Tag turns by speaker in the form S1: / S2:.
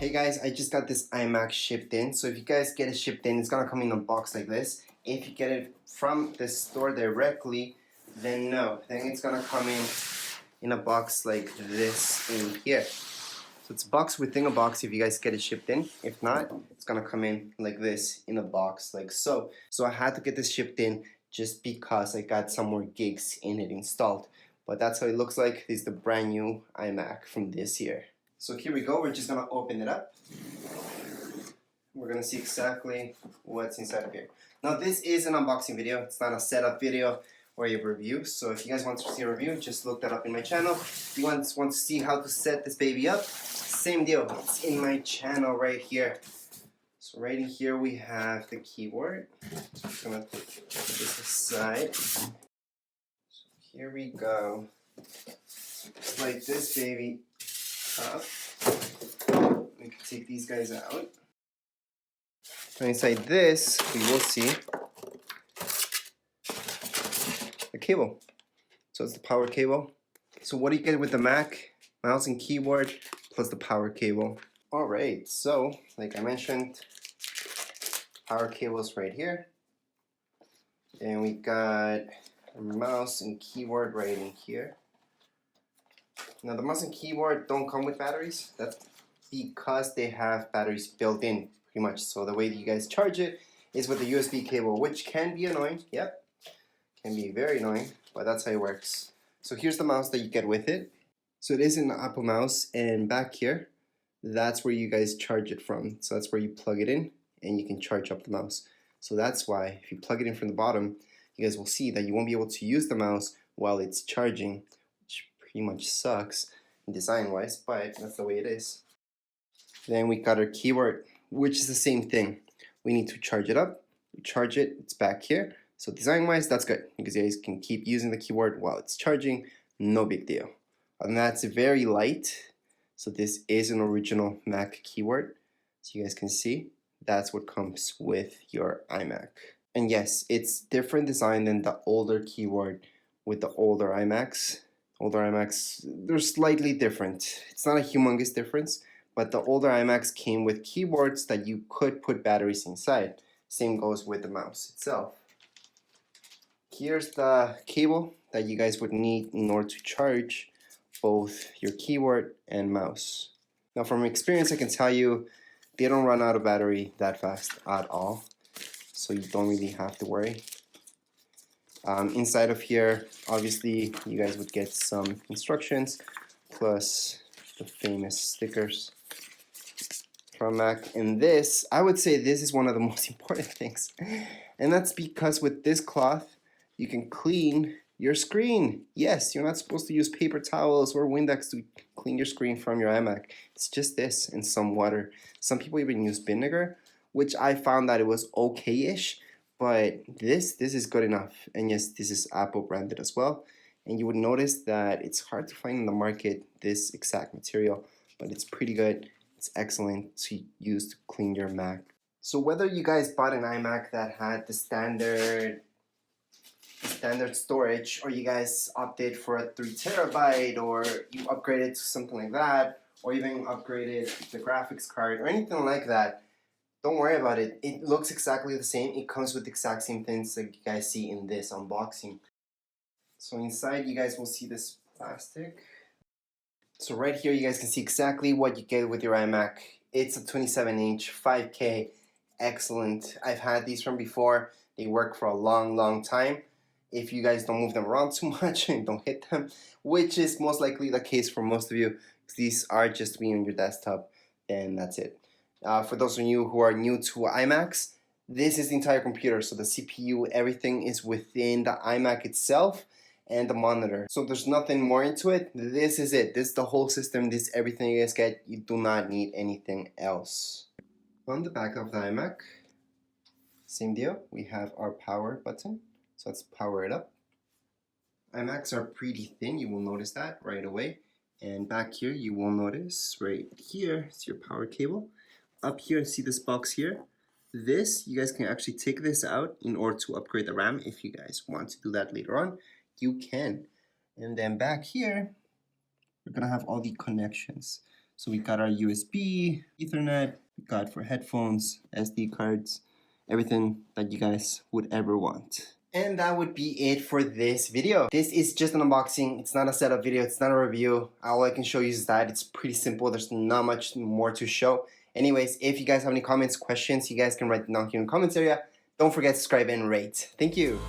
S1: Hey guys, I just got this iMac shipped in. So if you guys get it shipped in, it's gonna come in a box like this. If you get it from the store directly, then no. Then it's gonna come in a box like this in here. So it's a box within a box if you guys get it shipped in. If not, it's gonna come in like this in a box like so. So I had to get this shipped in just because I got some more gigs in it installed. But that's how it looks like. This is the brand new iMac from this year. So here we go, we're just gonna open it up. We're gonna see exactly what's inside of here. Now this is an unboxing video, it's not a setup video or a review. So if you guys want to see a review, just look that up in my channel. If you want to see how to set this baby up, same deal, it's in my channel right here. So right in here we have the keyboard. So I'm just gonna put this aside. So here we go. Like this baby up. We can take these guys out. And inside this, we will see the cable. So it's the power cable. So what do you get with the Mac? Mouse and keyboard plus the power cable. Alright, so like I mentioned, power cable is right here. And we got a mouse and keyboard right in here. Now the mouse and keyboard don't come with batteries. That's because they have batteries built in pretty much. So the way that you guys charge it is with a USB cable, which can be annoying. Yep, can be very annoying, but that's how it works. So here's the mouse that you get with it. So it is an Apple mouse, and back here, that's where you guys charge it from. So that's where you plug it in and you can charge up the mouse. So that's why if you plug it in from the bottom, you guys will see that you won't be able to use the mouse while it's charging, which pretty much sucks design wise, but that's the way it is. Then we got our keyboard, which is the same thing. We need to charge it up, charge it, it's back here. So design wise, that's good because you guys can keep using the keyboard while it's charging, no big deal. And that's very light. So this is an original Mac keyboard. So you guys can see, that's what comes with your iMac. And yes, it's different design than the older keyboard with the older iMacs. Older iMacs, they're slightly different. It's not a humongous difference, but the older iMacs came with keyboards that you could put batteries inside. Same goes with the mouse itself. Here's the cable that you guys would need in order to charge both your keyboard and mouse. Now from experience, I can tell you they don't run out of battery that fast at all, so you don't really have to worry. Inside of here, obviously, you guys would get some instructions plus the famous stickers from Mac. And this, I would say this is one of the most important things. And that's because with this cloth, you can clean your screen. Yes, you're not supposed to use paper towels or Windex to clean your screen from your iMac. It's just this and some water. Some people even use vinegar, which I found that it was okay-ish. But this is good enough. And yes, this is Apple branded as well. And you would notice that it's hard to find in the market this exact material, but it's pretty good. It's excellent to use to clean your Mac. So whether you guys bought an iMac that had the standard storage, or you guys opted for a 3 terabyte, or you upgraded to something like that, or even upgraded the graphics card or anything like that, don't worry about it. It looks exactly the same. It comes with the exact same things that you guys see in this unboxing. So inside you guys will see this plastic. So right here you guys can see exactly what you get with your iMac. It's a 27-inch 5K. Excellent. I've had these from before. They work for a long time. If you guys don't move them around too much and don't hit them, which is most likely the case for most of you, because these are just to be on your desktop, and that's it. For those of you who are new to iMacs, this is the entire computer. So the CPU, everything is within the iMac itself and the monitor. So there's nothing more into it. This is it. This is the whole system. This is everything you guys get. You do not need anything else. On the back of the iMac, same deal. We have our power button. So let's power it up. iMacs are pretty thin. You will notice that right away. And back here, you will notice right here is your power cable. Up here, see this box here? This, you guys can actually take this out in order to upgrade the RAM. If you guys want to do that later on, you can. And then back here, we're gonna have all the connections. So we got our USB, Ethernet, we got for headphones, SD cards, everything that you guys would ever want. And that would be it for this video. This is just an unboxing. It's not a setup video. It's not a review. All I can show you is that it's pretty simple. There's not much more to show. Anyways, if you guys have any comments, questions, you guys can write them down here in the comments area. Don't forget to subscribe and rate. Thank you.